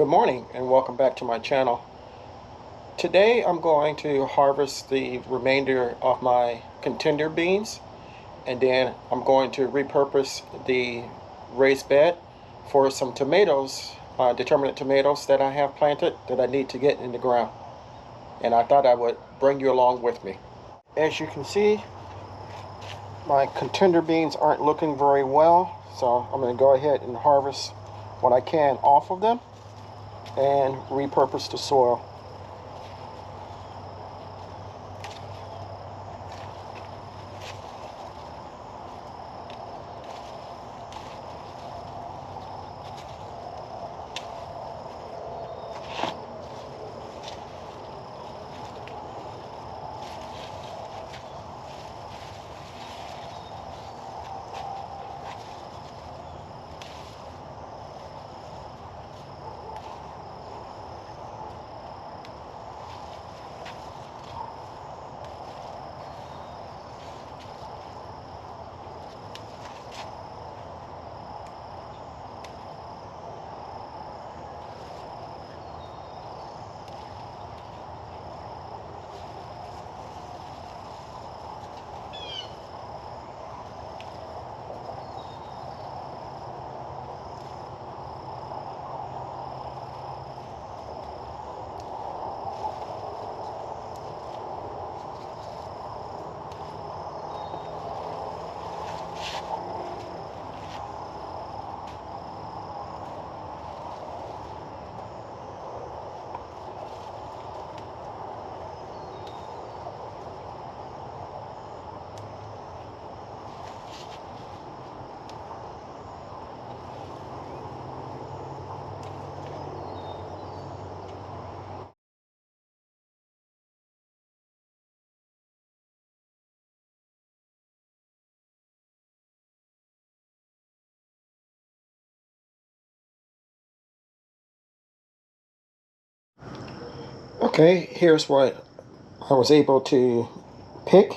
Good morning and welcome back to my channel. Today I'm going to harvest the remainder of my contender beans, and then I'm going to repurpose the raised bed for some tomatoes, determinate tomatoes that I have planted that I need to get in the ground. And I thought I would bring you along with me. As you can see, my contender beans aren't looking very well, so I'm going to go ahead and harvest what I can off of them and repurpose the soil. Okay, here's what I was able to pick.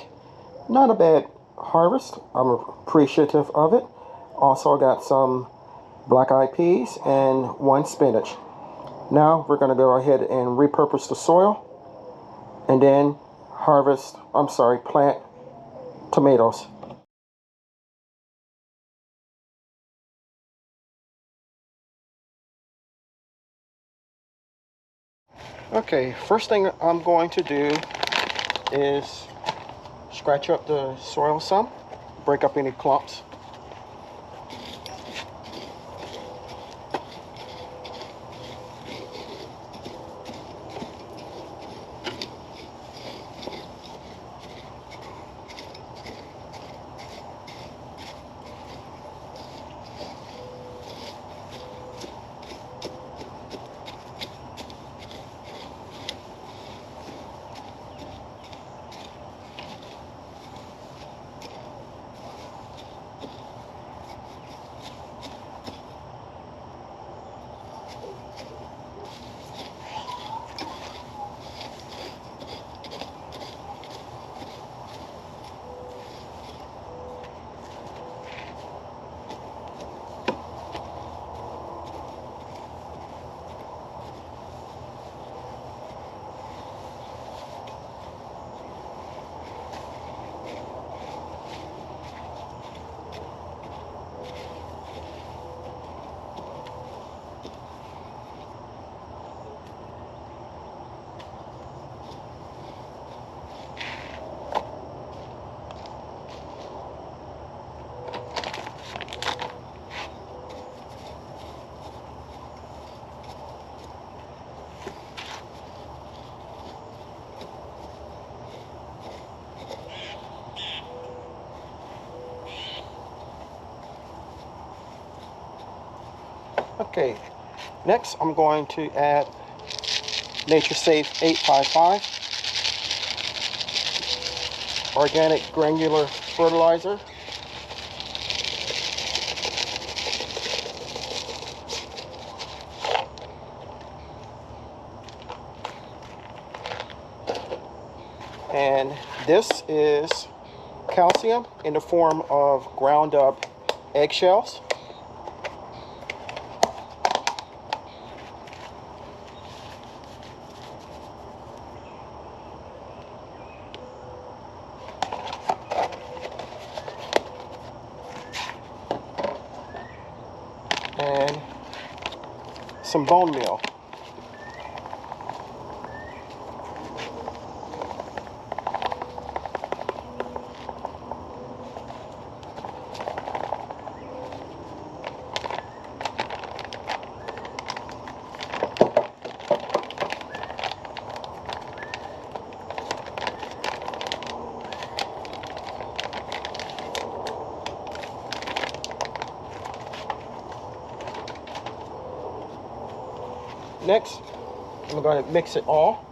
Not a bad harvest. I'm appreciative of it. Also got some black-eyed peas and one spinach. Now we're going to go ahead and repurpose the soil and then plant tomatoes. Okay, first thing I'm going to do is scratch up the soil some, break up any clumps. Okay, next I'm going to add Nature Safe 855 organic granular fertilizer. And this is calcium in the form of ground up eggshells. and some bone meal. Next, I'm going to mix it all.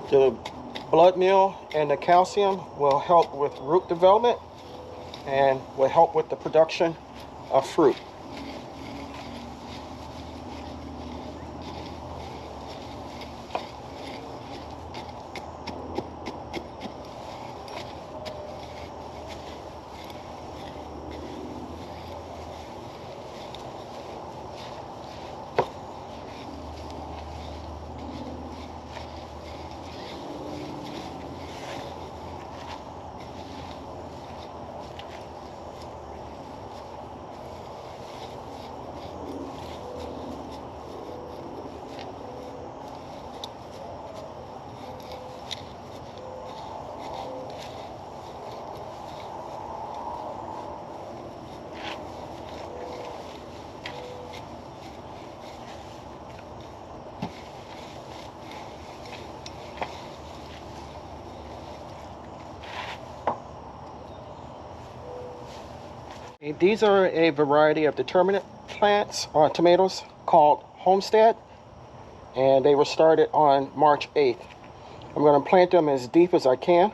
The blood meal and the calcium will help with root development and will help with the production of fruit. These are a variety of determinate plants, tomatoes called Homestead, and they were started on March 8th. I'm going to plant them as deep as I can.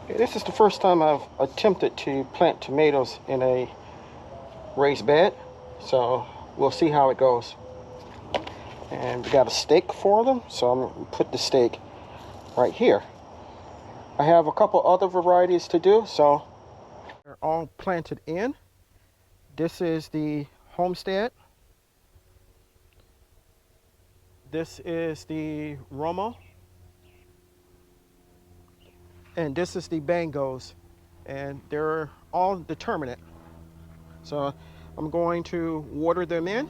This is the first time I've attempted to plant tomatoes in a raised bed, so we'll see how it goes. And we got a stake for them, so I'm going to put the stake right here. I have a couple other varieties to do, so they're all planted in. This is the Homestead. This is the Roma. And this is the Bangos. And they're all determinate. So I'm going to water them in.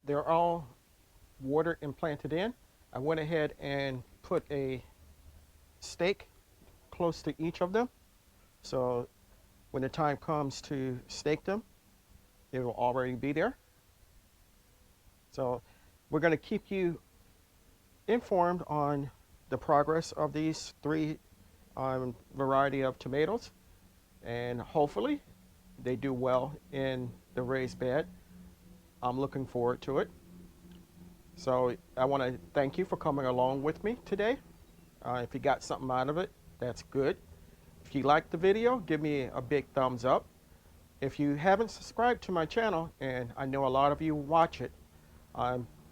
they're all watered and planted in. I went ahead and put a stake close to each of them. So when the time comes to stake them, it will already be there. So we're going to keep you informed on the progress of these three variety of tomatoes, and hopefully they do well in the raised bed. I'm looking forward to it. So I want to thank you for coming along with me today. If you got something out of it, that's good. If you liked the video, give me a big thumbs up. If you haven't subscribed to my channel, and I know a lot of you watch it,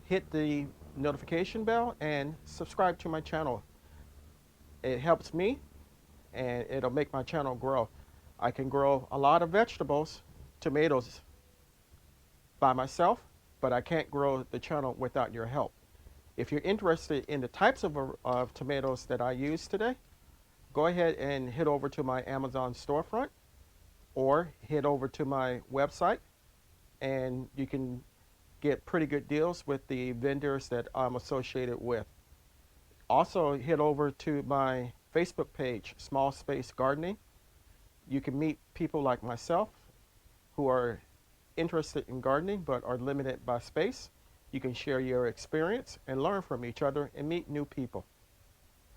hit the notification bell and subscribe to my channel. It helps me and it'll make my channel grow. I can grow a lot of vegetables, tomatoes, by myself, but I can't grow the channel without your help. If you're interested in the types of tomatoes that I use today, go ahead and head over to my Amazon storefront or head over to my website, and you can get pretty good deals with the vendors that I'm associated with. Also, head over to my Facebook page, Small Space Gardening. You can meet people like myself who are interested in gardening but are limited by space. You can share your experience and learn from each other and meet new people.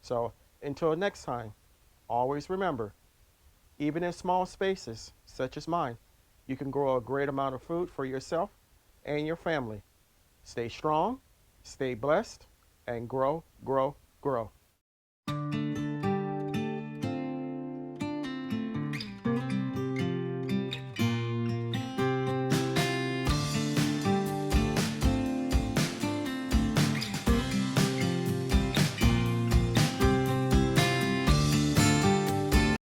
So until next time, always remember, even in small spaces such as mine, you can grow a great amount of food for yourself and your family. Stay strong, stay blessed, and grow, grow, grow.